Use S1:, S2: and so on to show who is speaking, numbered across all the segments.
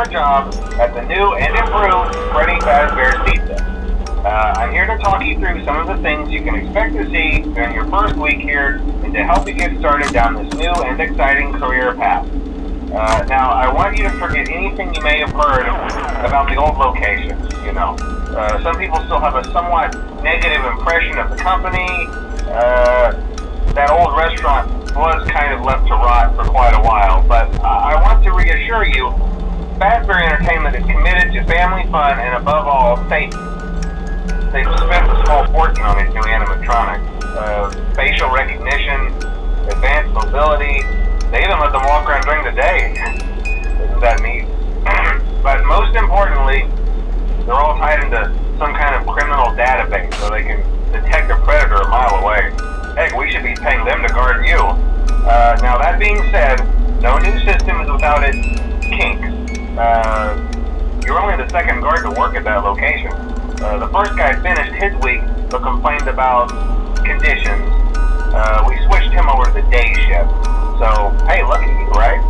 S1: summer job at the new and improved Freddy Fazbear's Pizza. I'm here to talk you through some of the things you can expect to see during your first week here and to help you get started down this new and exciting career path. Now, I want you to forget anything you may have heard about the old location. Some people still have a somewhat negative impression of the company. That old restaurant was kind of left to rot for quite a while, but I want to reassure you, Fazbear Entertainment is committed to family fun and above all, safety. They've spent a small fortune on these new animatronics. Facial recognition, advanced mobility, they even let them walk around during the day. Isn't that neat? But most importantly, they're all tied into some kind of criminal database so they can detect a predator a mile away. Heck, we should be paying them to guard you. Now that being said, no new system is without its kinks. You're only the second guard to work at that location. The first guy finished his week but complained about conditions. We switched him over to the day shift. So, hey, lucky you, right?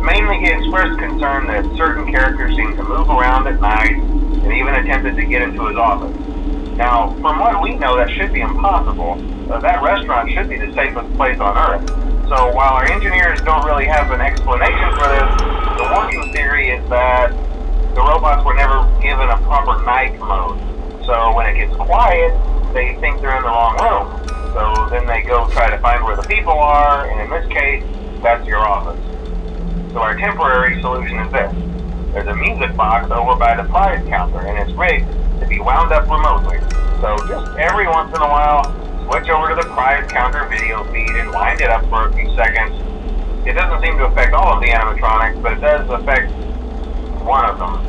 S1: Mainly he expressed concern that certain characters seemed to move around at night and even attempted to get into his office. Now, from what we know, that should be impossible. That restaurant should be the safest place on Earth. So while our engineers don't really have an explanation for this, the working theory is that the robots were never given a proper night mode. So when it gets quiet, they think they're in the wrong room. So then they go try to find where the people are, and in this case, that's your office. So our temporary solution is this. There's a music box over by the prize counter, and it's rigged to be wound up remotely. So just every once in a while, switch over to the prize counter video feed and wind it up for a few seconds. It doesn't seem to affect all of the animatronics, but it does affect one of them.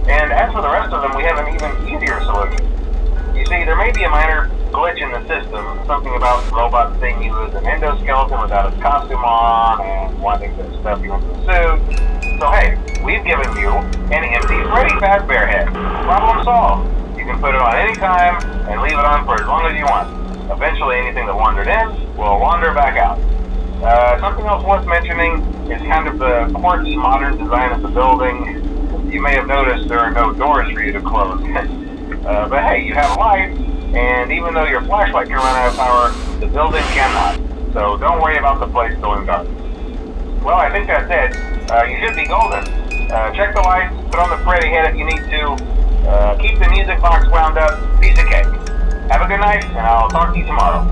S1: And as for the rest of them, we have an even easier solution. You see, there may be a minor glitch in the system, something about the robot seeing you as an endoskeleton without its costume on and wanting to stuff you into a suit. So hey, we've given you an empty Freddy Fazbear head. Problem solved. You can put it on any time and leave it on for as long as you want. Eventually anything that wandered in will wander back out. Something else worth mentioning is kind of the quirky modern design of the building. You may have noticed there are no doors for you to close. But hey, you have lights, and even though your flashlight can run out of power, the building cannot. So don't worry about the place going dark. Well, I think that's it. You should be golden. Check the lights, put on the Freddy head if you need to. Keep the music box wound up. Piece of cake. Have a good night, and I'll talk to you tomorrow.